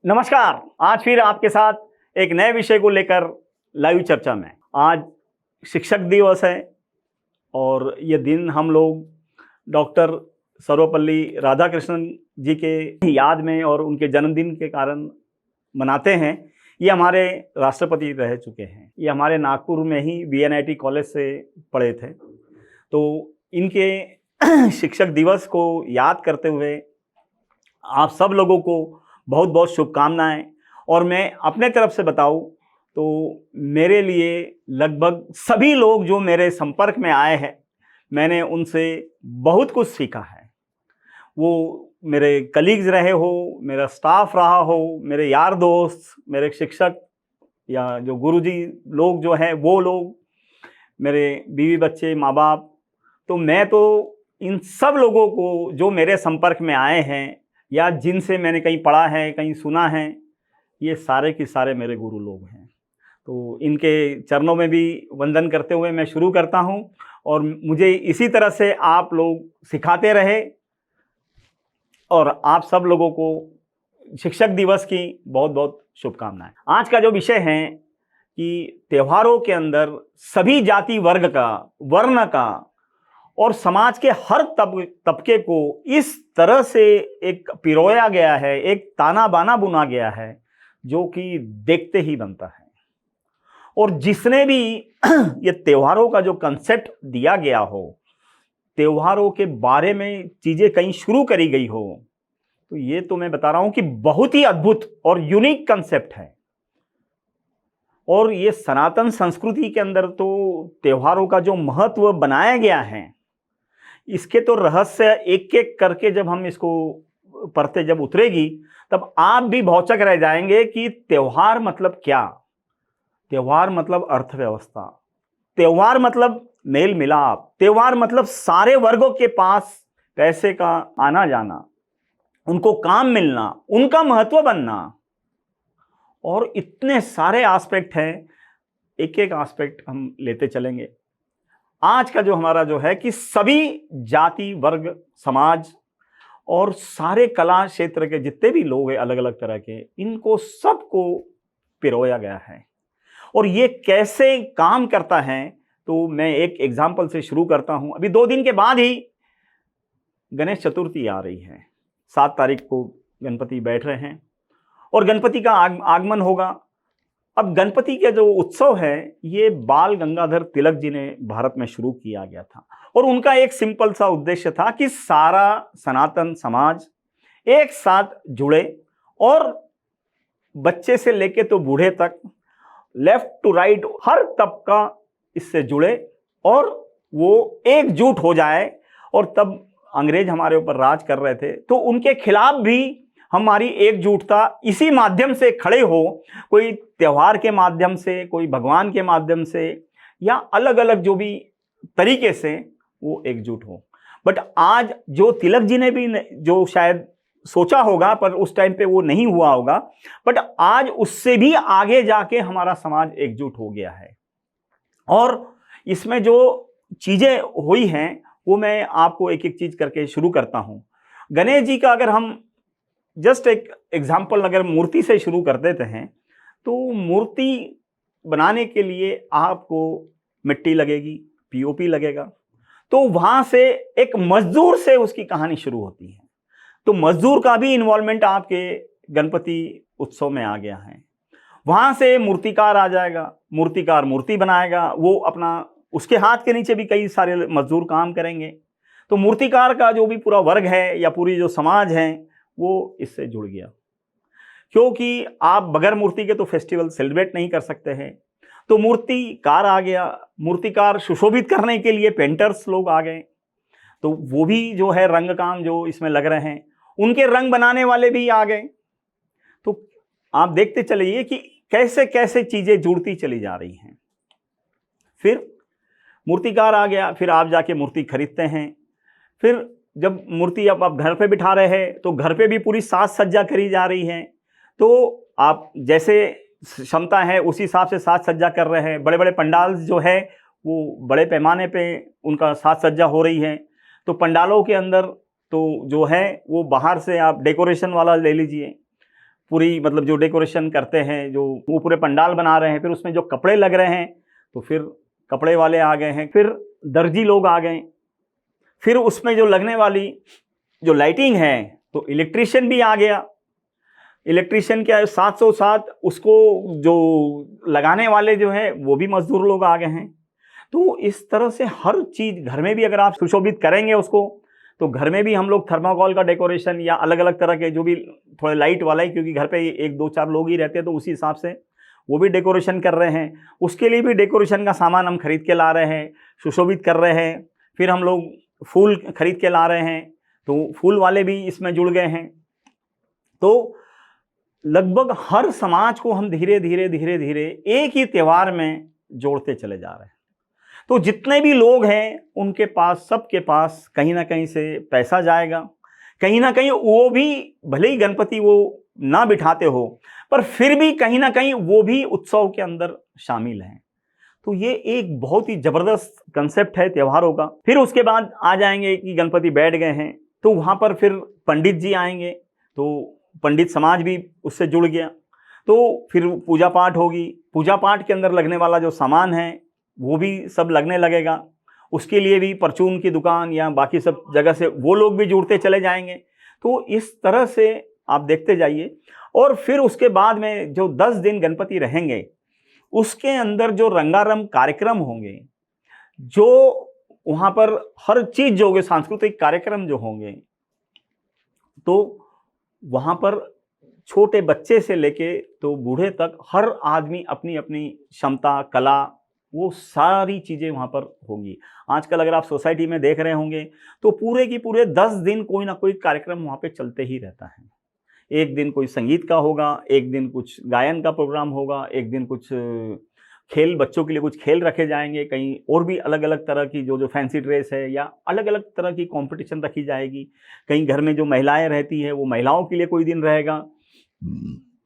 नमस्कार। आज फिर आपके साथ एक नए विषय को लेकर लाइव चर्चा में। आज शिक्षक दिवस है और ये दिन हम लोग डॉक्टर सर्वपल्ली राधाकृष्णन जी के याद में और उनके जन्मदिन के कारण मनाते हैं। ये हमारे राष्ट्रपति रह चुके हैं। ये हमारे नागपुर में ही VNIT कॉलेज से पढ़े थे। तो इनके शिक्षक दिवस को याद करते हुए आप सब लोगों को बहुत बहुत शुभकामनाएं। और मैं अपने तरफ से बताऊं तो मेरे लिए लगभग सभी लोग जो मेरे संपर्क में आए हैं, मैंने उनसे बहुत कुछ सीखा है। वो मेरे कलीग्स रहे हो, मेरा स्टाफ रहा हो, मेरे यार दोस्त, मेरे शिक्षक या जो गुरुजी लोग जो हैं वो लोग, मेरे बीवी बच्चे, माँ बाप। तो मैं तो इन सब लोगों को जो मेरे संपर्क में आए हैं या जिनसे मैंने कहीं पढ़ा है, कहीं सुना है, ये सारे के सारे मेरे गुरु लोग हैं। तो इनके चरणों में भी वंदन करते हुए मैं शुरू करता हूँ और मुझे इसी तरह से आप लोग सिखाते रहे। और आप सब लोगों को शिक्षक दिवस की बहुत बहुत शुभकामनाएं। आज का जो विषय है कि त्योहारों के अंदर सभी जाति वर्ग का, वर्ण का और समाज के हर तबके को इस तरह से एक पिरोया गया है, एक ताना बाना बुना गया है जो कि देखते ही बनता है। और जिसने भी ये त्योहारों का जो कंसेप्ट दिया गया हो, त्योहारों के बारे में चीजें कहीं शुरू करी गई हो, तो ये तो मैं बता रहा हूं कि बहुत ही अद्भुत और यूनिक कंसेप्ट है। और ये सनातन संस्कृति के अंदर तो त्योहारों का जो महत्व बनाया गया है, इसके तो रहस्य एक एक करके जब हम इसको पढ़ते जब उतरेगी तब आप भी भौचक रह जाएंगे कि त्योहार मतलब क्या। त्योहार मतलब अर्थव्यवस्था, त्योहार मतलब मेल मिलाप, त्योहार मतलब सारे वर्गों के पास पैसे का आना जाना, उनको काम मिलना, उनका महत्व बनना। और इतने सारे एस्पेक्ट हैं, एक एक एस्पेक्ट हम लेते चलेंगे। आज का जो हमारा जो है कि सभी जाति वर्ग, समाज और सारे कला क्षेत्र के जितने भी लोग हैं अलग अलग तरह के, इनको सबको पिरोया गया है। और ये कैसे काम करता है तो मैं एक एग्जाम्पल से शुरू करता हूं। अभी 2 दिन के बाद ही गणेश चतुर्थी आ रही है। 7 तारीख को गणपति बैठ रहे हैं और गणपति का आगमन होगा। अब गणपति के जो उत्सव है ये बाल गंगाधर तिलक जी ने भारत में शुरू किया गया था। और उनका एक सिंपल सा उद्देश्य था कि सारा सनातन समाज एक साथ जुड़े और बच्चे से लेके तो बूढ़े तक, लेफ्ट टू राइट, हर तबका इससे जुड़े और वो एकजुट हो जाए। और तब अंग्रेज हमारे ऊपर राज कर रहे थे तो उनके खिलाफ भी हमारी एकजुटता इसी माध्यम से खड़े हो, कोई त्योहार के माध्यम से, कोई भगवान के माध्यम से, या अलग अलग जो भी तरीके से वो एकजुट हो। बट आज जो तिलक जी ने भी जो शायद सोचा होगा पर उस टाइम पे वो नहीं हुआ होगा, बट आज उससे भी आगे जाके हमारा समाज एकजुट हो गया है। और इसमें जो चीजें हुई हैं वो मैं आपको एक एक चीज करके शुरू करता हूं। गणेश जी का अगर हम जस्ट एक एग्जाम्पल अगर मूर्ति से शुरू कर देते हैं तो मूर्ति बनाने के लिए आपको मिट्टी लगेगी, POP लगेगा। तो वहां से एक मजदूर से उसकी कहानी शुरू होती है। तो मजदूर का भी इन्वॉल्वमेंट आपके गणपति उत्सव में आ गया है। वहां से मूर्तिकार आ जाएगा, मूर्तिकार मूर्ति बनाएगा, वो अपना उसके हाथ के नीचे भी कई सारे मजदूर काम करेंगे। तो मूर्तिकार का जो भी पूरा वर्ग है या पूरी जो समाज है वो इससे जुड़ गया। क्योंकि आप बगैर मूर्ति के तो फेस्टिवल सेलिब्रेट नहीं कर सकते हैं। तो मूर्तिकार आ गया, मूर्तिकार सुशोभित करने के लिए पेंटर्स लोग आ गए। तो वो भी जो है रंग काम जो इसमें लग रहे हैं, उनके रंग बनाने वाले भी आ गए। तो आप देखते चलिए कि कैसे कैसे चीजें जुड़ती चली जा रही हैं। फिर मूर्तिकार आ गया, फिर आप जाके मूर्ति खरीदते हैं। फिर जब मूर्ति अब आप घर पे बिठा रहे हैं तो घर पे भी पूरी साज सज्जा करी जा रही है। तो आप जैसे क्षमता है उसी हिसाब से साज सज्जा कर रहे हैं। बड़े बड़े पंडाल जो है वो बड़े पैमाने पे उनका साज सज्जा हो रही है। तो पंडालों के अंदर तो जो है वो बाहर से आप डेकोरेशन वाला ले लीजिए, पूरी मतलब जो डेकोरेशन करते हैं, जो वो पूरे पंडाल बना रहे हैं, फिर उसमें जो कपड़े लग रहे हैं तो फिर कपड़े वाले आ गए हैं, फिर दर्जी लोग आ गए, फिर उसमें जो लगने वाली जो लाइटिंग है तो इलेक्ट्रिशियन भी आ गया। इलेक्ट्रिशियन क्या है, 707 उसको जो लगाने वाले जो है वो भी मजदूर लोग आ गए हैं। तो इस तरह से हर चीज़ घर में भी अगर आप सुशोभित करेंगे उसको, तो घर में भी हम लोग थर्माकोल का डेकोरेशन या अलग अलग तरह के जो भी थोड़े लाइट वाला ही, क्योंकि घर पे 1 2 4 लोग ही रहते हैं तो उसी हिसाब से वो भी डेकोरेशन कर रहे हैं। उसके लिए भी डेकोरेशन का सामान हम खरीद के ला रहे हैं, सुशोभित कर रहे हैं। फिर हम लोग फूल खरीद के ला रहे हैं, तो फूल वाले भी इसमें जुड़ गए हैं। तो लगभग हर समाज को हम धीरे धीरे धीरे धीरे एक ही त्यौहार में जोड़ते चले जा रहे हैं। तो जितने भी लोग हैं उनके पास, सबके पास कहीं ना कहीं से पैसा जाएगा, कहीं ना कहीं वो भी भले ही गणपति वो ना बिठाते हो पर फिर भी कहीं ना कहीं वो भी उत्सव के अंदर शामिल हैं। तो ये एक बहुत ही ज़बरदस्त कंसेप्ट है त्योहारों का। फिर उसके बाद आ जाएंगे कि गणपति बैठ गए हैं तो वहाँ पर फिर पंडित जी आएंगे, तो पंडित समाज भी उससे जुड़ गया। तो फिर पूजा पाठ होगी, पूजा पाठ के अंदर लगने वाला जो सामान है वो भी सब लगने लगेगा। उसके लिए भी परचून की दुकान या बाकी सब जगह से वो लोग भी जुड़ते चले जाएंगे। तो इस तरह से आप देखते जाइए। और फिर उसके बाद में जो 10 दिन गणपति रहेंगे उसके अंदर जो रंगारंग कार्यक्रम होंगे, जो वहाँ पर हर चीज़ जो होगी, सांस्कृतिक कार्यक्रम जो होंगे, तो वहाँ पर छोटे बच्चे से लेके तो बूढ़े तक हर आदमी अपनी अपनी क्षमता, कला, वो सारी चीज़ें वहाँ पर होंगी। आजकल अगर आप सोसाइटी में देख रहे होंगे तो पूरे की पूरे 10 दिन कोई ना कोई कार्यक्रम वहाँ पे चलते ही रहता है। एक दिन कोई संगीत का होगा, एक दिन कुछ गायन का प्रोग्राम होगा, एक दिन कुछ खेल, बच्चों के लिए कुछ खेल रखे जाएंगे, कहीं और भी अलग अलग तरह की जो फैंसी ड्रेस है या अलग अलग तरह की कंपटीशन रखी जाएगी। कहीं घर में जो महिलाएं रहती है वो महिलाओं के लिए कोई दिन रहेगा।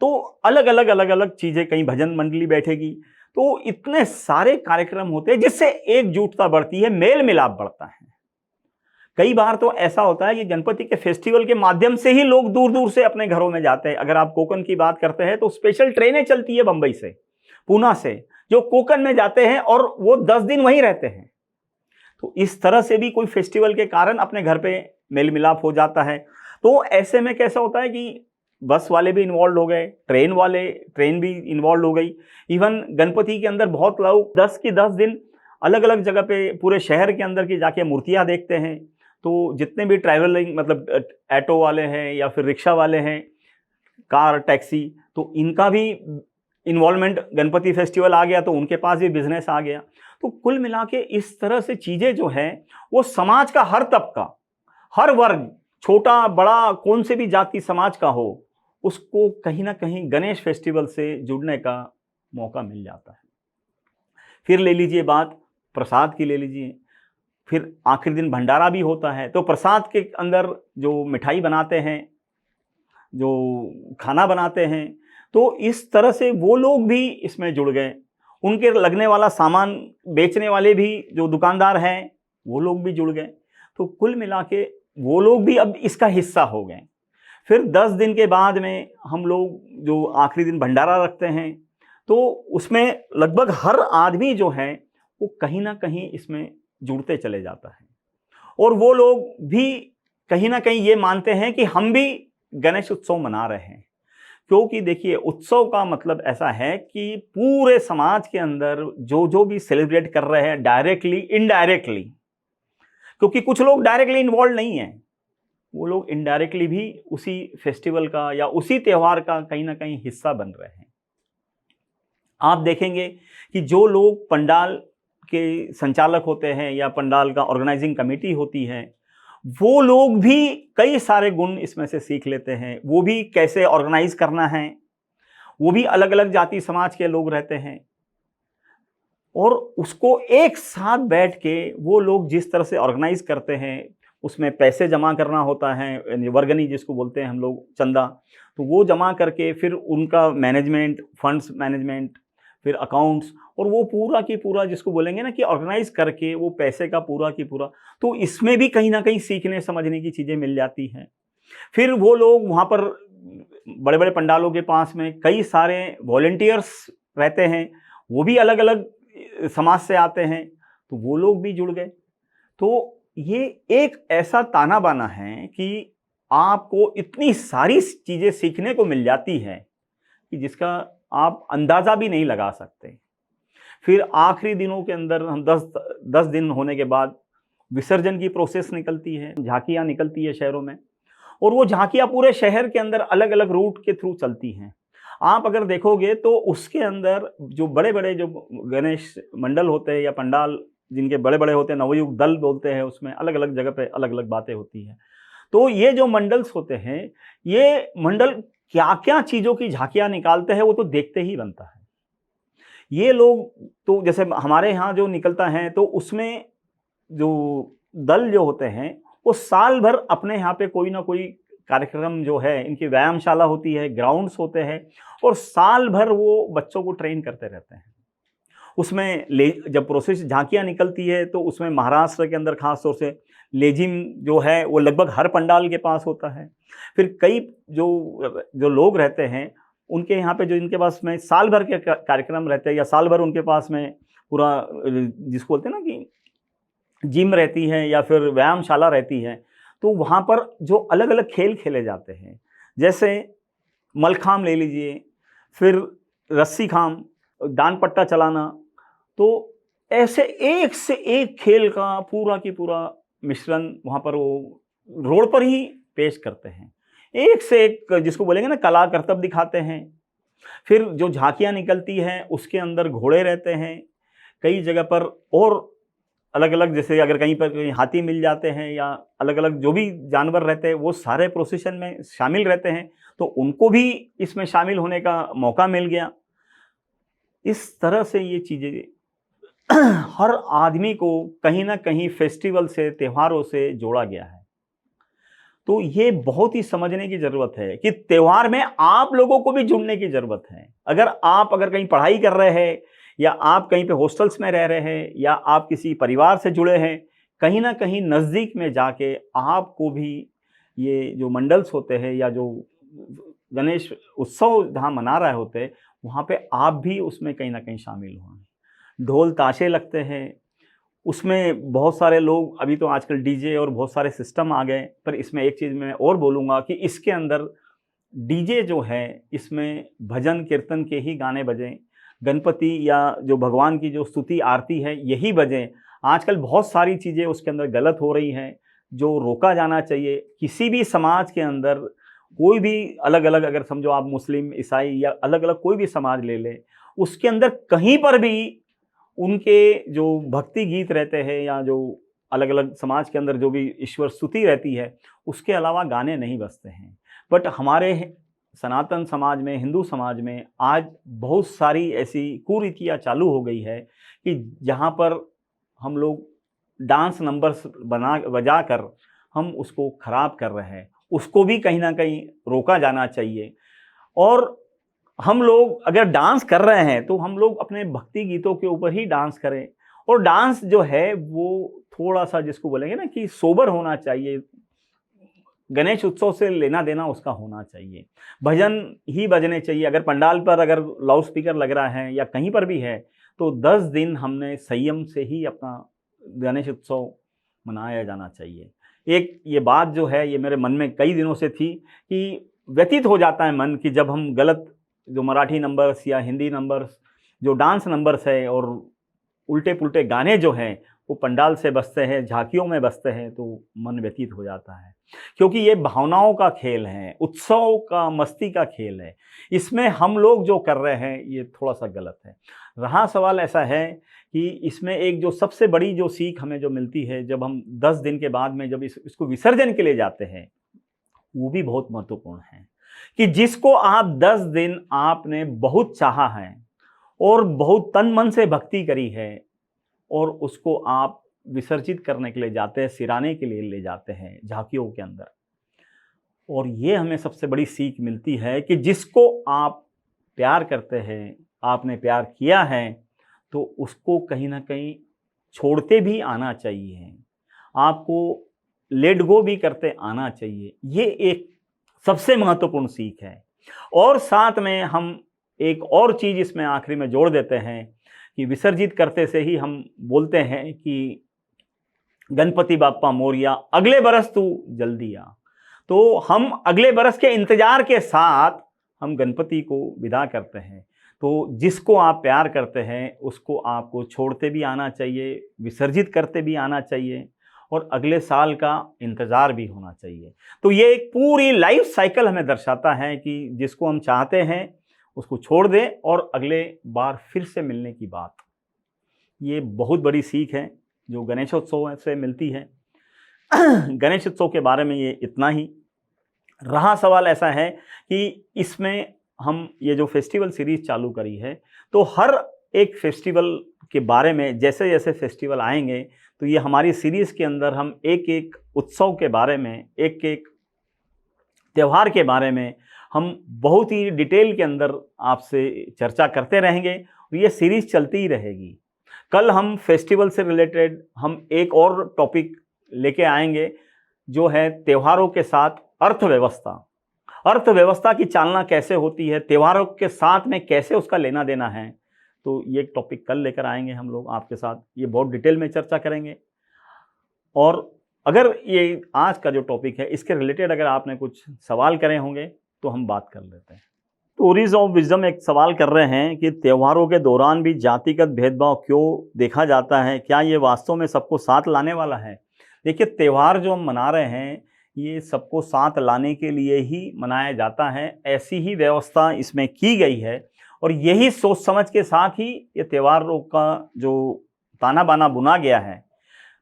तो अलग अलग चीज़ें, कहीं भजन मंडली बैठेगी। तो इतने सारे कार्यक्रम होते हैं जिससे एकजुटता बढ़ती है, मेल मिलाप बढ़ता है। कई बार तो ऐसा होता है कि गणपति के फेस्टिवल के माध्यम से ही लोग दूर दूर से अपने घरों में जाते हैं। अगर आप कोकण की बात करते हैं तो स्पेशल ट्रेनें चलती है बंबई से, पूना से, जो कोकण में जाते हैं और वो 10 दिन वहीं रहते हैं। तो इस तरह से भी कोई फेस्टिवल के कारण अपने घर पे मेल मिलाप हो जाता है। तो ऐसे में कैसा होता है कि बस वाले भी इन्वॉल्व हो गए, ट्रेन भी इन्वॉल्व हो गई। इवन गणपति के अंदर बहुत लोग 10 की 10 दिन अलग अलग जगह पे पूरे शहर के अंदर की जाके मूर्तियां देखते हैं। तो जितने भी ट्रैवलिंग मतलब ऑटो वाले हैं या फिर रिक्शा वाले हैं, कार, टैक्सी, तो इनका भी इन्वॉल्वमेंट, गणपति फेस्टिवल आ गया तो उनके पास भी बिजनेस आ गया। तो कुल मिला के इस तरह से चीज़ें जो हैं वो समाज का हर तबका, हर वर्ग, छोटा बड़ा कौन से भी जाति समाज का हो, उसको कहीं ना कहीं गणेश फेस्टिवल से जुड़ने का मौका मिल जाता है। फिर ले लीजिए बात प्रसाद की, ले लीजिए, फिर आखिरी दिन भंडारा भी होता है। तो प्रसाद के अंदर जो मिठाई बनाते हैं, जो खाना बनाते हैं, तो इस तरह से वो लोग भी इसमें जुड़ गए। उनके लगने वाला सामान बेचने वाले भी जो दुकानदार हैं वो लोग भी जुड़ गए। तो कुल मिला के वो लोग भी अब इसका हिस्सा हो गए। फिर 10 दिन के बाद में हम लोग जो आखिरी दिन भंडारा रखते हैं, तो उसमें लगभग हर आदमी जो है वो कहीं ना कहीं इसमें जुड़ते चले जाता है। और वो लोग भी कहीं ना कहीं ये मानते हैं कि हम भी गणेश उत्सव मना रहे हैं। क्योंकि देखिए, उत्सव का मतलब ऐसा है कि पूरे समाज के अंदर जो भी सेलिब्रेट कर रहे हैं, डायरेक्टली इनडायरेक्टली, क्योंकि कुछ लोग डायरेक्टली इन्वॉल्व नहीं हैं, वो लोग इनडायरेक्टली भी उसी फेस्टिवल का या उसी त्यौहार का कहीं ना कहीं हिस्सा बन रहे हैं। आप देखेंगे कि जो लोग पंडाल के संचालक होते हैं या पंडाल का ऑर्गेनाइजिंग कमेटी होती है, वो लोग भी कई सारे गुण इसमें से सीख लेते हैं। वो भी कैसे ऑर्गेनाइज करना है, वो भी अलग अलग जाति समाज के लोग रहते हैं, और उसको एक साथ बैठ के वो लोग जिस तरह से ऑर्गेनाइज करते हैं, उसमें पैसे जमा करना होता है, वर्गनी जिसको बोलते हैं हम लोग, चंदा, तो वो जमा करके फिर उनका मैनेजमेंट, फंड्स मैनेजमेंट, फिर अकाउंट्स, और वो पूरा की पूरा जिसको बोलेंगे ना कि ऑर्गेनाइज करके वो पैसे का पूरा की पूरा, तो इसमें भी कहीं ना कहीं सीखने समझने की चीज़ें मिल जाती हैं। फिर वो लोग वहाँ पर बड़े बड़े पंडालों के पास में कई सारे वॉलेंटियर्स रहते हैं, वो भी अलग अलग समाज से आते हैं, तो वो लोग भी जुड़ गए। तो ये एक ऐसा ताना बाना है कि आपको इतनी सारी चीज़ें सीखने को मिल जाती हैं कि जिसका आप अंदाज़ा भी नहीं लगा सकते। फिर आखिरी दिनों के अंदर हम 10 दिन होने के बाद विसर्जन की प्रोसेस निकलती है, झांकियाँ निकलती है शहरों में, और वो झांकियाँ पूरे शहर के अंदर अलग अलग रूट के थ्रू चलती हैं। आप अगर देखोगे तो उसके अंदर जो बड़े बड़े जो गणेश मंडल होते हैं या पंडाल जिनके बड़े बड़े होते हैं, नवयुग दल बोलते हैं, उसमें अलग अलग जगह पे अलग अलग बातें होती हैं। तो ये जो मंडल्स होते हैं, ये मंडल क्या क्या चीज़ों की झांकियाँ निकालते हैं वो तो देखते ही बनता है। ये लोग तो जैसे हमारे यहाँ जो निकलता है तो उसमें जो दल जो होते हैं वो साल भर अपने यहाँ पे कोई ना कोई कार्यक्रम जो है, इनकी व्यायामशाला होती है, ग्राउंड्स होते हैं, और साल भर वो बच्चों को ट्रेन करते रहते हैं। उसमें ले जब प्रोसेस झांकियाँ निकलती है तो उसमें महाराष्ट्र के अंदर खास तौर से लेजिम जो है वो लगभग हर पंडाल के पास होता है। फिर कई जो लोग रहते हैं उनके यहाँ पे जो इनके पास में साल भर के कार्यक्रम रहते हैं या साल भर उनके पास में पूरा जिसको बोलते हैं ना कि जिम रहती है या फिर व्यायामशाला रहती है, तो वहाँ पर जो अलग अलग खेल खेले जाते हैं, जैसे मलखाम ले लीजिए, फिर रस्सी खाम, दान पट्टा चलाना, तो ऐसे एक से एक खेल का पूरा की पूरा मिश्रण वहाँ पर वो रोड पर ही पेश करते हैं। एक से एक जिसको बोलेंगे ना कला करतब दिखाते हैं। फिर जो झांकियाँ निकलती हैं उसके अंदर घोड़े रहते हैं, कई जगह पर और अलग अलग, जैसे अगर कहीं पर कहीं हाथी मिल जाते हैं या अलग अलग जो भी जानवर रहते हैं वो सारे प्रोसेशन में शामिल रहते हैं, तो उनको भी इसमें शामिल होने का मौका मिल गया। इस तरह से ये चीज़ें हर आदमी को कहीं ना कहीं फेस्टिवल से, त्योहारों से जोड़ा गया है। तो ये बहुत ही समझने की ज़रूरत है कि त्यौहार में आप लोगों को भी जुड़ने की ज़रूरत है। अगर कहीं पढ़ाई कर रहे हैं या आप कहीं पे हॉस्टल्स में रह रहे हैं या आप किसी परिवार से जुड़े हैं, कहीं ना कहीं नज़दीक में जाके आपको भी ये जो मंडल्स होते हैं या जो गणेश उत्सव जहाँ मना रहे होते हैं वहाँ पे आप भी उसमें कहीं ना कहीं शामिल हों। ढोल ताशे लगते हैं, उसमें बहुत सारे लोग, अभी तो आजकल डीजे और बहुत सारे सिस्टम आ गए, पर इसमें एक चीज़ मैं और बोलूँगा कि इसके अंदर डीजे जो है इसमें भजन कीर्तन के ही गाने बजें, गणपति या जो भगवान की जो स्तुति आरती है यही बजें। आजकल बहुत सारी चीज़ें उसके अंदर गलत हो रही हैं जो रोका जाना चाहिए। किसी भी समाज के अंदर कोई भी अलग अलग, अगर समझो आप मुस्लिम, ईसाई या अलग अलग कोई भी समाज ले लें, उसके अंदर कहीं पर भी उनके जो भक्ति गीत रहते हैं या जो अलग अलग समाज के अंदर जो भी ईश्वर स्तुति रहती है उसके अलावा गाने नहीं बजते हैं। बट हमारे सनातन समाज में, हिंदू समाज में आज बहुत सारी ऐसी कुरीतियाँ चालू हो गई है कि जहाँ पर हम लोग डांस नंबर्स बजा कर हम उसको ख़राब कर रहे हैं। उसको भी कहीं ना कहीं रोका जाना चाहिए। और हम लोग अगर डांस कर रहे हैं तो हम लोग अपने भक्ति गीतों के ऊपर ही डांस करें, और डांस जो है वो थोड़ा सा जिसको बोलेंगे ना कि सोबर होना चाहिए। गणेश उत्सव से लेना देना उसका होना चाहिए, भजन ही बजने चाहिए। अगर पंडाल पर अगर लाउड स्पीकर लग रहा है या कहीं पर भी है तो 10 दिन हमने संयम से ही अपना गणेश उत्सव मनाया जाना चाहिए। एक ये बात जो है ये मेरे मन में कई दिनों से थी कि व्यतीत हो जाता है मन कि जब हम गलत जो मराठी नंबर्स या हिंदी नंबर्स, जो डांस नंबर्स है और उल्टे पुल्टे गाने जो हैं वो पंडाल से बजते हैं, झांकियों में बजते हैं, तो मन व्यतीत हो जाता है। क्योंकि ये भावनाओं का खेल है, उत्सव का, मस्ती का खेल है। इसमें हम लोग जो कर रहे हैं ये थोड़ा सा गलत है। रहा सवाल ऐसा है कि इसमें एक जो सबसे बड़ी जो सीख हमें जो मिलती है जब हम 10 दिन के बाद में जब इसको विसर्जन के लिए जाते हैं, वो भी बहुत महत्वपूर्ण है कि जिसको आप 10 दिन आपने बहुत चाहा है और बहुत तन मन से भक्ति करी है और उसको आप विसर्जित करने के लिए जाते हैं, सिराने के लिए ले जाते हैं झांकियों के अंदर। और ये हमें सबसे बड़ी सीख मिलती है कि जिसको आप प्यार करते हैं, आपने प्यार किया है, तो उसको कहीं ना कहीं छोड़ते भी आना चाहिए, आपको लेट गो भी करते आना चाहिए। ये एक सबसे महत्वपूर्ण सीख है। और साथ में हम एक और चीज़ इसमें आखिरी में जोड़ देते हैं कि विसर्जित करते से ही हम बोलते हैं कि गणपति बाप्पा मोरिया, अगले बरस तू जल्दी आ। तो हम अगले बरस के इंतजार के साथ हम गणपति को विदा करते हैं। तो जिसको आप प्यार करते हैं उसको आपको छोड़ते भी आना चाहिए, विसर्जित करते भी आना चाहिए और अगले साल का इंतज़ार भी होना चाहिए। तो ये एक पूरी लाइफ साइकिल हमें दर्शाता है कि जिसको हम चाहते हैं उसको छोड़ दें और अगले बार फिर से मिलने की बात। ये बहुत बड़ी सीख है जो गणेशोत्सव से मिलती है। गणेश उत्सव के बारे में ये इतना ही। रहा सवाल ऐसा है कि इसमें हम ये जो फेस्टिवल सीरीज़ चालू करी है, तो हर एक फेस्टिवल के बारे में जैसे जैसे फेस्टिवल आएंगे तो ये हमारी सीरीज़ के अंदर हम एक एक उत्सव के बारे में, एक एक त्यौहार के बारे में हम बहुत ही डिटेल के अंदर आपसे चर्चा करते रहेंगे और ये सीरीज़ चलती ही रहेगी। कल हम फेस्टिवल से रिलेटेड हम एक और टॉपिक लेके आएंगे जो है त्योहारों के साथ अर्थव्यवस्था। अर्थव्यवस्था की चालना कैसे होती है, त्योहारों के साथ में कैसे उसका लेना देना है, तो ये टॉपिक कल लेकर आएंगे हम लोग आपके साथ। ये बहुत डिटेल में चर्चा करेंगे। और अगर ये आज का जो टॉपिक है इसके रिलेटेड अगर आपने कुछ सवाल करे होंगे तो हम बात कर लेते हैं। स्टोरीज ऑफ विजडम एक सवाल कर रहे हैं कि त्योहारों के दौरान भी जातिगत भेदभाव क्यों देखा जाता है, क्या ये वास्तव में सबको साथ लाने वाला है? देखिए, त्यौहार जो हम मना रहे हैं ये सबको साथ लाने के लिए ही मनाया जाता है, ऐसी ही व्यवस्था इसमें की गई है और यही सोच समझ के साथ ही ये त्योहारों का जो ताना बाना बुना गया है।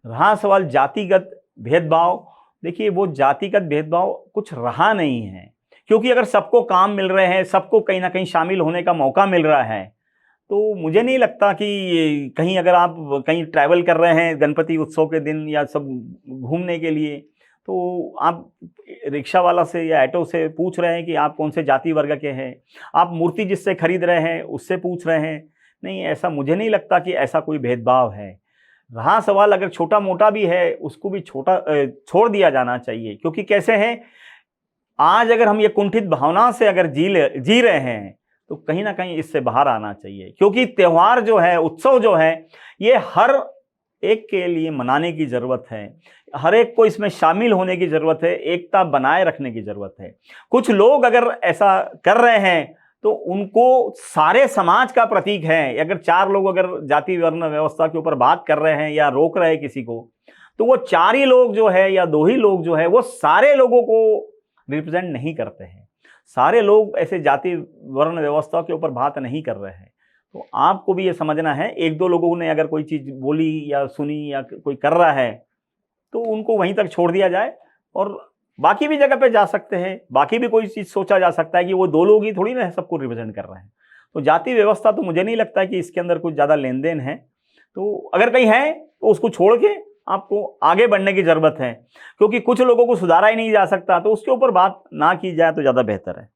रहा सवाल जातिगत भेदभाव, देखिए वो जातिगत भेदभाव कुछ रहा नहीं है, क्योंकि अगर सबको काम मिल रहे हैं, सबको कहीं ना कहीं शामिल होने का मौका मिल रहा है, तो मुझे नहीं लगता कि कहीं अगर आप कहीं ट्रैवल कर रहे हैं गणपति उत्सव के दिन या सब घूमने के लिए, तो आप रिक्शा वाला से या ऑटो से पूछ रहे हैं कि आप कौन से जाति वर्ग के हैं, आप मूर्ति जिससे खरीद रहे हैं उससे पूछ रहे हैं। नहीं, ऐसा मुझे नहीं लगता कि ऐसा कोई भेदभाव है। रहा सवाल अगर छोटा मोटा भी है उसको भी छोड़ दिया जाना चाहिए, क्योंकि कैसे हैं आज अगर हम ये कुंठित भावना से अगर जी रहे हैं तो कहीं ना कहीं इससे बाहर आना चाहिए, क्योंकि त्यौहार जो है, उत्सव जो है, ये हर एक के लिए मनाने की ज़रूरत है, हर एक को इसमें शामिल होने की ज़रूरत है, एकता बनाए रखने की ज़रूरत है। कुछ लोग अगर ऐसा कर रहे हैं तो उनको सारे समाज का प्रतीक है। अगर चार लोग अगर जाति वर्ण व्यवस्था के ऊपर बात कर रहे हैं या रोक रहे हैं किसी को, तो वो चार ही लोग जो है या दो ही लोग जो है वो सारे लोगों को रिप्रेजेंट नहीं करते हैं। सारे लोग ऐसे जाति वर्ण व्यवस्था के ऊपर बात नहीं कर रहे हैं। तो आपको भी ये समझना है, एक दो लोगों ने अगर कोई चीज़ बोली या सुनी या कोई कर रहा है तो उनको वहीं तक छोड़ दिया जाए और बाकी भी जगह पे जा सकते हैं। बाकी भी कोई चीज़ सोचा जा सकता है कि वो दो लोग ही थोड़ी ना सबको रिप्रेजेंट कर रहे हैं। तो जाति व्यवस्था तो मुझे नहीं लगता कि इसके अंदर कुछ ज़्यादा लेन देन है। तो अगर कहीं है तो उसको छोड़ के आपको आगे बढ़ने की ज़रूरत है, क्योंकि कुछ लोगों को सुधारा ही नहीं जा सकता, तो उसके ऊपर बात ना की जाए तो ज़्यादा बेहतर है।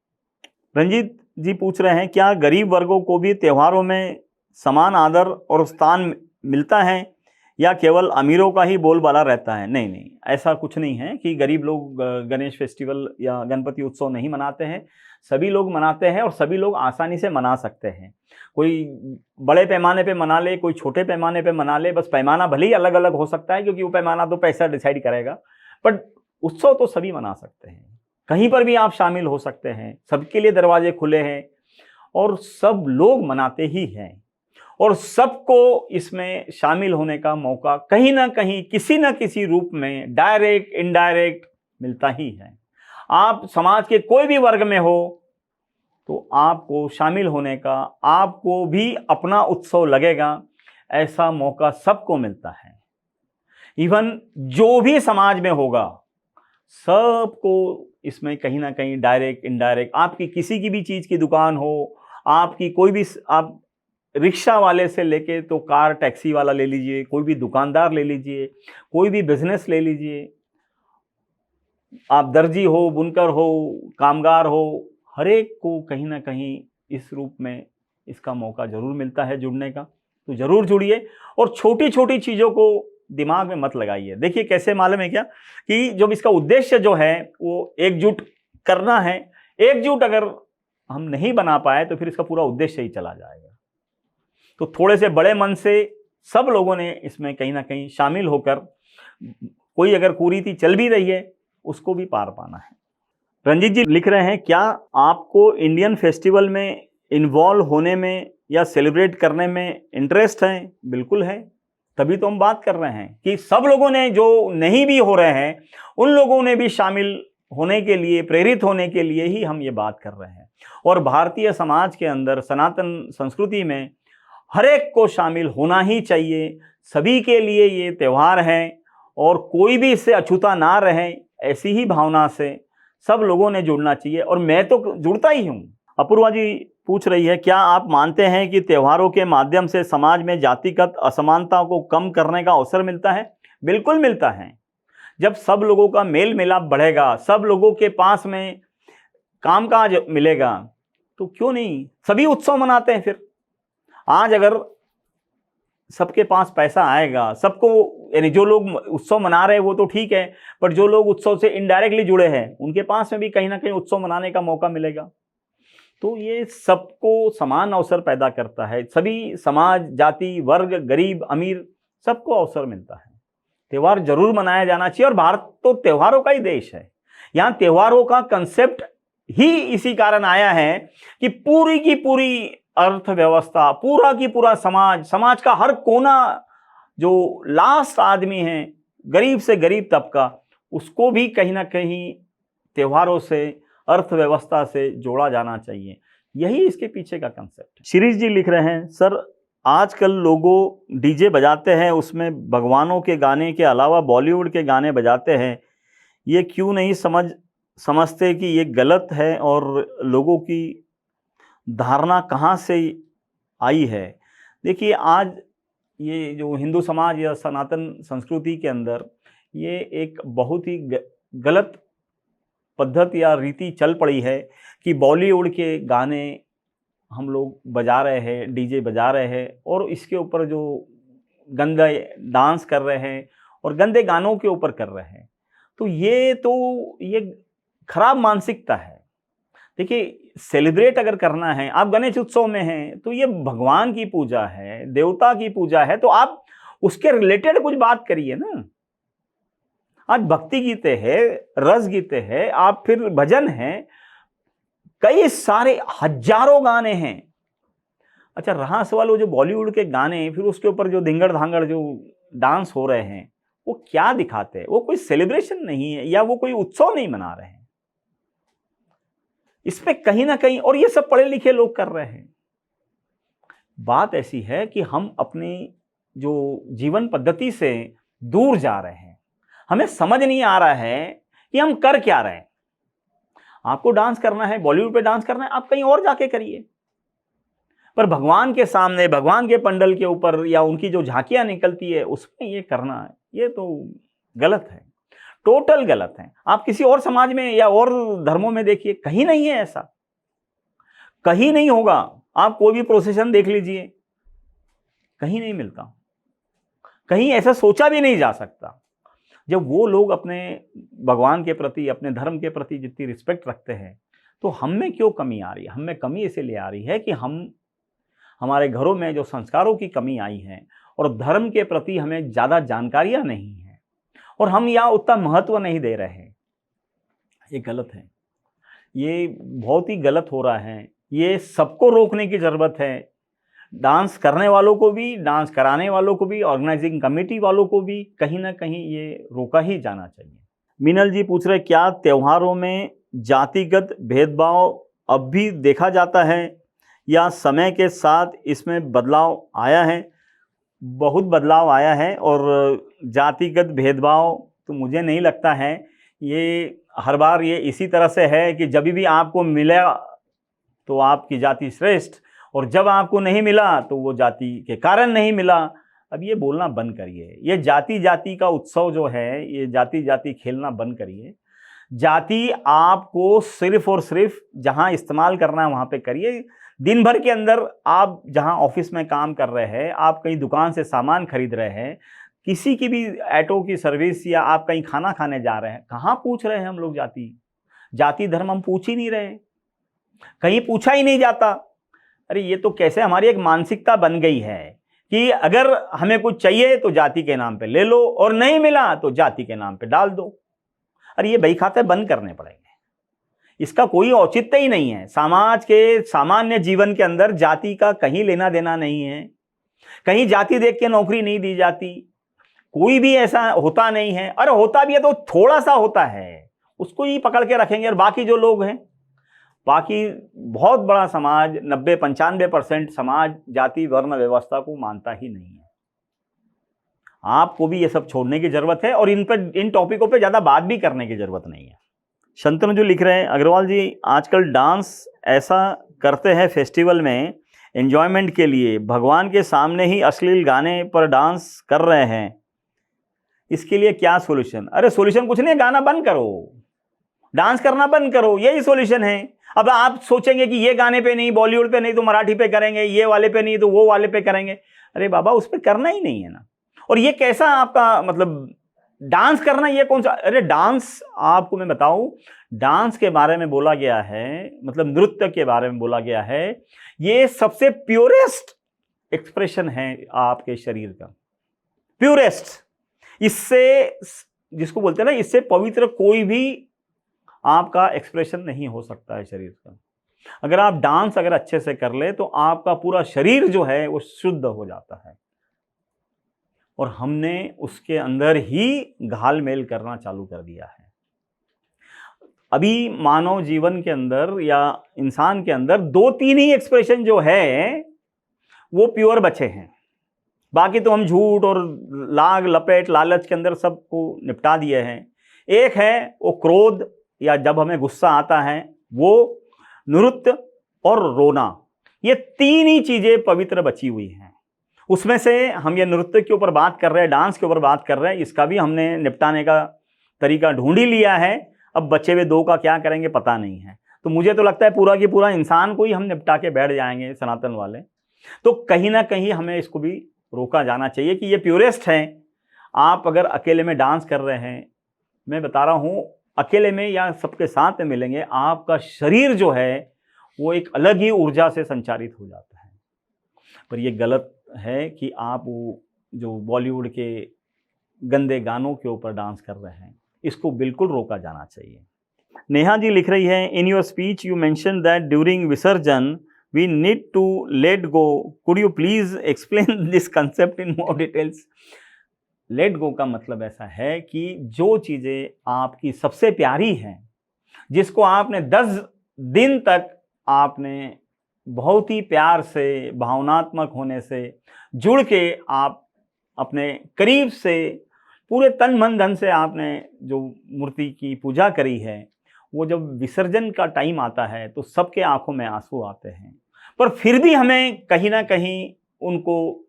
रंजीत जी पूछ रहे हैं, क्या गरीब वर्गों को भी त्योहारों में समान आदर और स्थान मिलता है या केवल अमीरों का ही बोलबाला रहता है? नहीं नहीं, ऐसा कुछ नहीं है कि गरीब लोग गणेश फेस्टिवल या गणपति उत्सव नहीं मनाते हैं। सभी लोग मनाते हैं और सभी लोग आसानी से मना सकते हैं। कोई बड़े पैमाने पे मना ले, कोई छोटे पैमाने पे मना ले, बस पैमाना भले ही अलग अलग हो सकता है, क्योंकि वो पैमाना तो पैसा डिसाइड करेगा, बट उत्सव तो सभी मना सकते हैं। कहीं पर भी आप शामिल हो सकते हैं, सबके लिए दरवाजे खुले हैं और सब लोग मनाते ही हैं और सबको इसमें शामिल होने का मौका कहीं ना कहीं किसी न किसी रूप में डायरेक्ट इनडायरेक्ट मिलता ही है। आप समाज के कोई भी वर्ग में हो तो आपको शामिल होने का, आपको भी अपना उत्सव लगेगा, ऐसा मौका सबको मिलता है। इवन जो भी समाज में होगा सबको इसमें कहीं ना कहीं डायरेक्ट इनडायरेक्ट, आपकी किसी की भी चीज़ की दुकान हो, आपकी कोई भी, आप रिक्शा वाले से लेके तो कार टैक्सी वाला ले लीजिए, कोई भी दुकानदार ले लीजिए, कोई भी बिजनेस ले लीजिए, आप दर्जी हो, बुनकर हो, कामगार हो, हर एक को कहीं ना कहीं इस रूप में इसका मौका ज़रूर मिलता है जुड़ने का। तो ज़रूर जुड़िए और छोटी छोटी चीज़ों को दिमाग में मत लगाइए। देखिए कैसे मालूम है क्या कि जब इसका उद्देश्य जो है वो एकजुट करना है, एकजुट अगर हम नहीं बना पाए तो फिर इसका पूरा उद्देश्य ही चला जाएगा। तो थोड़े से बड़े मन से सब लोगों ने इसमें कहीं ना कहीं शामिल होकर, कोई अगर कुरीति चल भी रही है उसको भी पार पाना है। रंजीत जी लिख रहे हैं, क्या आपको इंडियन फेस्टिवल में इन्वॉल्व होने में या सेलिब्रेट करने में इंटरेस्ट है? बिल्कुल है, तभी तो हम बात कर रहे हैं कि सब लोगों ने, जो नहीं भी हो रहे हैं उन लोगों ने भी शामिल होने के लिए, प्रेरित होने के लिए ही हम ये बात कर रहे हैं। और भारतीय समाज के अंदर, सनातन संस्कृति में हर एक को शामिल होना ही चाहिए। सभी के लिए ये त्यौहार है और कोई भी इससे अछूता ना रहे, ऐसी ही भावना से सब लोगों ने जुड़ना चाहिए। और मैं तो जुड़ता ही हूँ। अपूर्वा जी पूछ रही है, क्या आप मानते हैं कि त्योहारों के माध्यम से समाज में जातिगत असमानता को कम करने का अवसर मिलता है? बिल्कुल मिलता है। जब सब लोगों का मेल मिलाप बढ़ेगा, सब लोगों के पास में कामकाज मिलेगा, तो क्यों नहीं सभी उत्सव मनाते हैं। फिर आज अगर सबके पास पैसा आएगा, सबको, यानी जो लोग उत्सव मना रहे हैं वो तो ठीक है, पर जो लोग उत्सव से इनडायरेक्टली जुड़े हैं उनके पास में भी कहीं ना कहीं उत्सव मनाने का मौका मिलेगा। तो ये सबको समान अवसर पैदा करता है। सभी समाज, जाति, वर्ग, गरीब, अमीर, सबको अवसर मिलता है। त्यौहार जरूर मनाया जाना चाहिए। और भारत तो त्योहारों का ही देश है। यहाँ त्योहारों का कंसेप्ट ही इसी कारण आया है कि पूरी की पूरी अर्थव्यवस्था, पूरा की पूरा समाज, समाज का हर कोना, जो लास्ट आदमी है, गरीब से गरीब तबका, उसको भी कहीं ना कहीं त्योहारों से, अर्थव्यवस्था से जोड़ा जाना चाहिए। यही इसके पीछे का कंसेप्ट। शिरीष जी लिख रहे हैं, सर आजकल लोगों डीजे बजाते हैं, उसमें भगवानों के गाने के अलावा बॉलीवुड के गाने बजाते हैं, ये क्यों नहीं समझते कि ये गलत है? और लोगों की धारणा कहाँ से आई है? देखिए, आज ये जो हिंदू समाज या सनातन संस्कृति के अंदर ये एक बहुत ही गलत पद्धति या रीति चल पड़ी है कि बॉलीवुड के गाने हम लोग बजा रहे हैं, डीजे बजा रहे हैं, और इसके ऊपर जो गंदे डांस कर रहे हैं और गंदे गानों के ऊपर कर रहे हैं। तो ये खराब मानसिकता है। देखिए, सेलिब्रेट अगर करना है, आप गणेश उत्सव में हैं तो ये भगवान की पूजा है, देवता की पूजा है, तो आप उसके रिलेटेड कुछ बात करिए ना। आज भक्ति गीते हैं, रस गीते हैं, आप फिर भजन हैं, कई सारे हजारों गाने हैं। अच्छा, रहा सवाल वो जो बॉलीवुड के गाने, फिर उसके ऊपर जो धिंगड़ धांगड़ जो डांस हो रहे हैं, वो क्या दिखाते हैं? वो कोई सेलिब्रेशन नहीं है या वो कोई उत्सव नहीं मना रहे हैं। इसमें कहीं ना कहीं, और ये सब पढ़े लिखे लोग कर रहे हैं। बात ऐसी है कि हम अपनी जो जीवन पद्धति से दूर जा रहे हैं। हमें समझ नहीं आ रहा है कि हम कर क्या रहे हैं। आपको डांस करना है, बॉलीवुड पे डांस करना है, आप कहीं और जाके करिए, पर भगवान के सामने, भगवान के पंडल के ऊपर या उनकी जो झांकियां निकलती है उसमें ये करना है, ये तो गलत है, टोटल गलत है। आप किसी और समाज में या और धर्मों में देखिए, कहीं नहीं है ऐसा, कहीं नहीं होगा। आप कोई भी प्रोसेशन देख लीजिए, कहीं नहीं मिलता, कहीं ऐसा सोचा भी नहीं जा सकता। जब वो लोग अपने भगवान के प्रति, अपने धर्म के प्रति जितनी रिस्पेक्ट रखते हैं, तो हम में क्यों कमी आ रही है? हम में कमी इसलिए आ रही है कि हमारे घरों में जो संस्कारों की कमी आई है और धर्म के प्रति हमें ज़्यादा जानकारियाँ नहीं हैं, और हम यहाँ उतना महत्व नहीं दे रहे हैं। ये गलत है, ये बहुत ही गलत हो रहा है। ये सबको रोकने की ज़रूरत है। डांस करने वालों को भी, डांस कराने वालों को भी, ऑर्गेनाइजिंग कमेटी वालों को भी कहीं ना कहीं ये रोका ही जाना चाहिए। मीनल जी पूछ रहे, क्या त्योहारों में जातिगत भेदभाव अब भी देखा जाता है या समय के साथ इसमें बदलाव आया है? बहुत बदलाव आया है, और जातिगत भेदभाव तो मुझे नहीं लगता है ये हर बार ये इसी तरह से है कि जब भी आपको मिला तो आपकी जाति श्रेष्ठ, और जब आपको नहीं मिला तो वो जाति के कारण नहीं मिला। अब ये बोलना बंद करिए। ये जाति जाति का उत्सव जो है, ये जाति जाति खेलना बंद करिए। जाति आपको सिर्फ और सिर्फ जहाँ इस्तेमाल करना है वहाँ पे करिए। दिन भर के अंदर आप जहाँ ऑफिस में काम कर रहे हैं, आप कहीं दुकान से सामान खरीद रहे हैं, किसी की भी ऑटो की सर्विस, या आप कहीं खाना खाने जा रहे हैं, कहाँ पूछ रहे हैं हम लोग जाति? जाति धर्म हम पूछ ही नहीं रहे, कहीं पूछा ही नहीं जाता। अरे ये तो कैसे हमारी एक मानसिकता बन गई है कि अगर हमें कुछ चाहिए तो जाति के नाम पे ले लो, और नहीं मिला तो जाति के नाम पे डाल दो। अरे ये बही खाते बंद करने पड़ेंगे, इसका कोई औचित्य ही नहीं है। समाज के सामान्य जीवन के अंदर जाति का कहीं लेना देना नहीं है, कहीं जाति देख के नौकरी नहीं दी जाती, कोई भी ऐसा होता नहीं है। अरे होता भी है तो थोड़ा सा होता है, उसको ही पकड़ के रखेंगे, और बाकी जो लोग हैं, बाकी बहुत बड़ा समाज 90-95% समाज जाति वर्ण व्यवस्था को मानता ही नहीं है। आपको भी ये सब छोड़ने की जरूरत है, और इन टॉपिकों पे ज्यादा बात भी करने की जरूरत नहीं है। शंतनु जो लिख रहे हैं, अग्रवाल जी आजकल डांस ऐसा करते हैं फेस्टिवल में एंजॉयमेंट के लिए, भगवान के सामने ही अश्लील गाने पर डांस कर रहे हैं, इसके लिए क्या सॉल्यूशन? अरे सॉल्यूशन कुछ नहीं, गाना बंद करो, डांस करना बंद करो, यही सॉल्यूशन है। अब आप सोचेंगे कि ये गाने पे नहीं, बॉलीवुड पे नहीं तो मराठी पे करेंगे, ये वाले पे नहीं तो वो वाले पे करेंगे। अरे बाबा उस पर करना ही नहीं है ना। और ये कैसा आपका मतलब डांस करना, ये कौन सा? अरे डांस, आपको मैं बताऊं, डांस के बारे में बोला गया है, मतलब नृत्य के बारे में बोला गया है, ये सबसे प्योरेस्ट एक्सप्रेशन है आपके शरीर का, प्योरेस्ट। इससे, जिसको बोलते हैं ना, इससे पवित्र कोई भी आपका एक्सप्रेशन नहीं हो सकता है शरीर का। अगर आप डांस अगर अच्छे से कर ले तो आपका पूरा शरीर जो है वो शुद्ध हो जाता है, और हमने उसके अंदर ही घालमेल करना चालू कर दिया है। अभी मानव जीवन के अंदर या इंसान के अंदर 2-3 ही एक्सप्रेशन जो है वो प्योर बचे हैं, बाकी तो हम झूठ और लाग लपेट लालच के अंदर सबको निपटा दिए हैं। एक है वो क्रोध, या जब हमें गुस्सा आता है, वो नृत्य और रोना, ये 3 ही चीजें पवित्र बची हुई हैं। उसमें से हम ये नृत्य के ऊपर बात कर रहे हैं, डांस के ऊपर बात कर रहे हैं, इसका भी हमने निपटाने का तरीका ढूंढ ही लिया है। अब बचे हुए 2 का क्या करेंगे पता नहीं है। तो मुझे तो लगता है पूरा की पूरा इंसान को ही हम निपटा के बैठ जाएंगे सनातन वाले। तो कहीं ना कहीं हमें इसको भी रोका जाना चाहिए कि ये प्योरेस्ट है। आप अगर अकेले में डांस कर रहे हैं, मैं बता रहा हूँ, अकेले में या सबके साथ में मिलेंगे, आपका शरीर जो है वो एक अलग ही ऊर्जा से संचारित हो जाता है। पर ये गलत है कि आप वो जो बॉलीवुड के गंदे गानों के ऊपर डांस कर रहे हैं, इसको बिल्कुल रोका जाना चाहिए। नेहा जी लिख रही है, in your speech you mention that during visarjan we need to let go, could you please explain this concept in more details? Let go का मतलब ऐसा है कि जो चीज़ें आपकी सबसे प्यारी हैं, जिसको आपने 10 दिन तक आपने बहुत ही प्यार से, भावनात्मक होने से जुड़ के आप अपने करीब से पूरे तन मन धन से आपने जो मूर्ति की पूजा करी है, वो जब विसर्जन का टाइम आता है तो सबके आंखों में आंसू आते हैं। पर फिर भी हमें कहीं ना कहीं उनको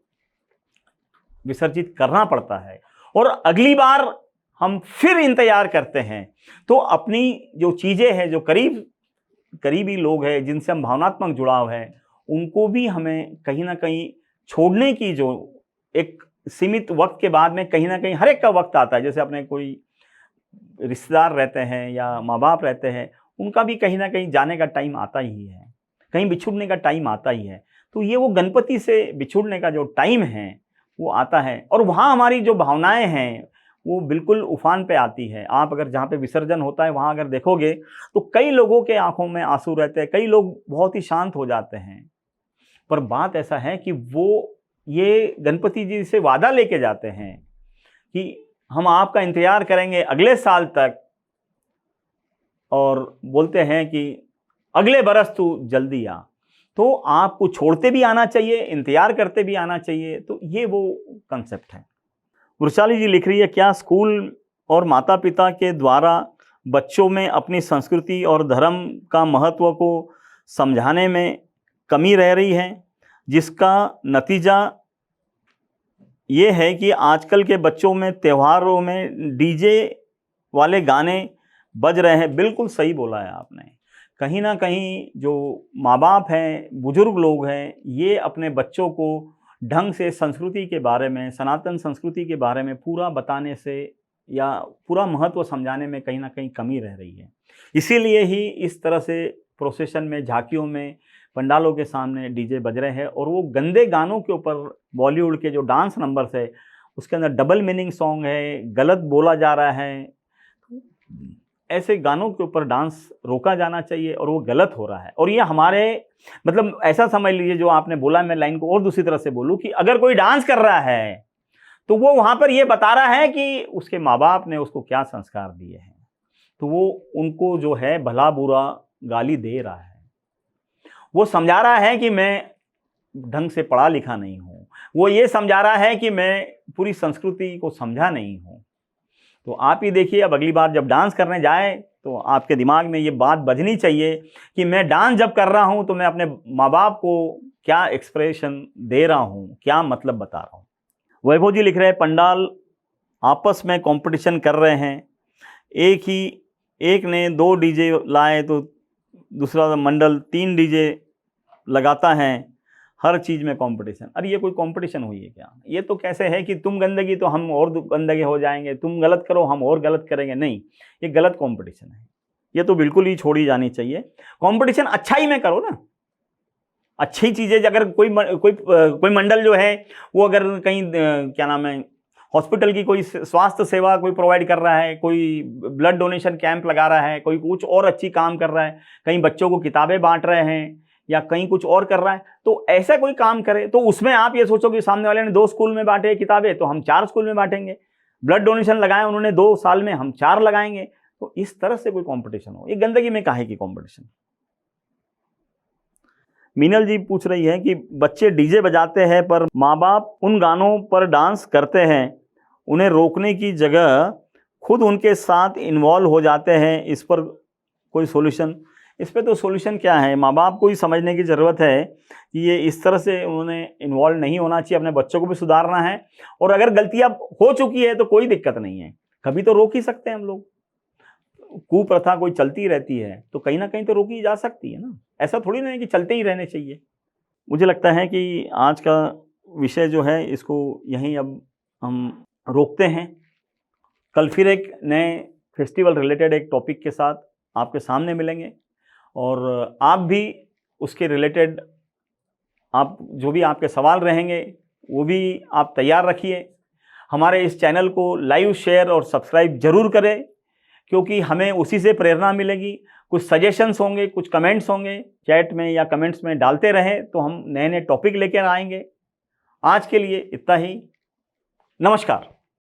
विसर्जित करना पड़ता है, और अगली बार हम फिर इंतजार करते हैं। तो अपनी जो चीज़ें हैं, जो करीबी लोग हैं जिनसे हम भावनात्मक जुड़ाव है, उनको भी हमें कहीं ना कहीं छोड़ने की, जो एक सीमित वक्त के बाद में कहीं ना कहीं हर एक का वक्त आता है। जैसे अपने कोई रिश्तेदार रहते हैं या माँ बाप रहते हैं, उनका भी कहीं ना कहीं जाने का टाइम आता ही है, कहीं बिछुड़ने का टाइम आता ही है। तो ये वो गणपति से बिछुड़ने का जो टाइम है वो आता है, और वहाँ हमारी जो भावनाएं हैं वो बिल्कुल उफान पे आती है। आप अगर जहाँ पे विसर्जन होता है वहाँ अगर देखोगे तो कई लोगों के आंखों में आंसू रहते हैं, कई लोग बहुत ही शांत हो जाते हैं। पर बात ऐसा है कि वो ये गणपति जी से वादा लेके जाते हैं कि हम आपका इंतजार करेंगे अगले साल तक, और बोलते हैं कि अगले बरस तू जल्दी आ। तो आपको छोड़ते भी आना चाहिए, इंतजार करते भी आना चाहिए। तो ये वो कंसेप्ट है। वृषाली जी लिख रही है, क्या स्कूल और माता पिता के द्वारा बच्चों में अपनी संस्कृति और धर्म का महत्व को समझाने में कमी रह रही है, जिसका नतीजा ये है कि आजकल के बच्चों में त्योहारों में डीजे वाले गाने बज रहे हैं? बिल्कुल सही बोला है आपने। कहीं ना कहीं जो माँ बाप हैं, बुजुर्ग लोग हैं, ये अपने बच्चों को ढंग से संस्कृति के बारे में, सनातन संस्कृति के बारे में पूरा बताने से या पूरा महत्व समझाने में कहीं ना कहीं कमी रह रही है। इसीलिए ही इस तरह से प्रोसेशन में, झांकियों में, पंडालों के सामने डीजे बज रहे हैं और वो गंदे गानों के ऊपर बॉलीवुड के जो डांस नंबर्स है उसके अंदर डबल मीनिंग सॉन्ग है, गलत बोला जा रहा है। ऐसे गानों के ऊपर डांस रोका जाना चाहिए और वो गलत हो रहा है। और ये हमारे मतलब ऐसा समझ लीजिए, जो आपने बोला, मैं लाइन को और दूसरी तरह से बोलूँ कि अगर कोई डांस कर रहा है तो वो वहाँ पर ये बता रहा है कि उसके माँ बाप ने उसको क्या संस्कार दिए हैं, तो वो उनको जो है भला बुरा गाली दे रहा है। वो समझा रहा है कि मैं ढंग से पढ़ा लिखा नहीं हूँ, वो ये समझा रहा है कि मैं पूरी संस्कृति को समझा नहीं हूँ। तो आप ही देखिए, अब अगली बार जब डांस करने जाए तो आपके दिमाग में ये बात बजनी चाहिए कि मैं डांस जब कर रहा हूँ तो मैं अपने माँ बाप को क्या एक्सप्रेशन दे रहा हूँ, क्या मतलब बता रहा हूँ। वैभव जी लिख रहे हैं, पंडाल आपस में कंपटीशन कर रहे हैं, एक ने 2 डीजे लाए तो दूसरा मंडल 3 डीजे लगाता है, हर चीज़ में कंपटीशन। अरे ये कोई कंपटीशन हुई है क्या? ये तो कैसे है कि तुम गंदगी तो हम और गंदगे हो जाएंगे, तुम गलत करो हम और गलत करेंगे। नहीं, ये गलत कंपटीशन है, ये तो बिल्कुल ही छोड़ी जानी चाहिए। कंपटीशन अच्छाई में करो ना, अच्छी चीज़ें। अगर कोई मंडल जो है वो अगर कहीं क्या नाम है हॉस्पिटल की कोई स्वास्थ्य सेवा कोई प्रोवाइड कर रहा है, कोई ब्लड डोनेशन कैंप लगा रहा है, कोई कुछ और अच्छी काम कर रहा है, कहीं बच्चों को किताबें बांट रहे हैं या कहीं कुछ और कर रहा है, तो ऐसा कोई काम करे तो उसमें आप ये सोचो कि सामने वाले ने 2 स्कूल में बांटे किताबें तो हम 4 स्कूल में बांटेंगे, ब्लड डोनेशन लगाए उन्होंने 2 साल में, हम 4 लगाएंगे। तो इस तरह से कोई कंपटीशन हो, ये गंदगी में काहे की कंपटीशन। मीनल जी पूछ रही है कि बच्चे डीजे बजाते हैं पर माँ बाप उन गानों पर डांस करते हैं, उन्हें रोकने की जगह खुद उनके साथ इन्वॉल्व हो जाते हैं, इस पर कोई सॉल्यूशन? इस पे तो सॉल्यूशन क्या है, माँ बाप को ही समझने की ज़रूरत है कि ये इस तरह से उन्होंने इन्वॉल्व नहीं होना चाहिए, अपने बच्चों को भी सुधारना है। और अगर गलतियाँ हो चुकी है तो कोई दिक्कत नहीं है, कभी तो रोक ही सकते हैं हम लोग। कुप्रथा कोई चलती रहती है तो कहीं ना कहीं तो रोकी जा सकती है ना, ऐसा थोड़ी ना है कि चलते ही रहने चाहिए। मुझे लगता है कि आज का विषय जो है इसको यहीं अब हम रोकते हैं। कल फिर एक नए फेस्टिवल रिलेटेड एक टॉपिक के साथ आपके सामने मिलेंगे और आप भी उसके रिलेटेड आप जो भी आपके सवाल रहेंगे वो भी आप तैयार रखिए। हमारे इस चैनल को लाइव, शेयर और सब्सक्राइब जरूर करें, क्योंकि हमें उसी से प्रेरणा मिलेगी। कुछ सजेशंस होंगे, कुछ कमेंट्स होंगे, चैट में या कमेंट्स में डालते रहें तो हम नए नए टॉपिक लेकर आएंगे। आज के लिए इतना ही, नमस्कार।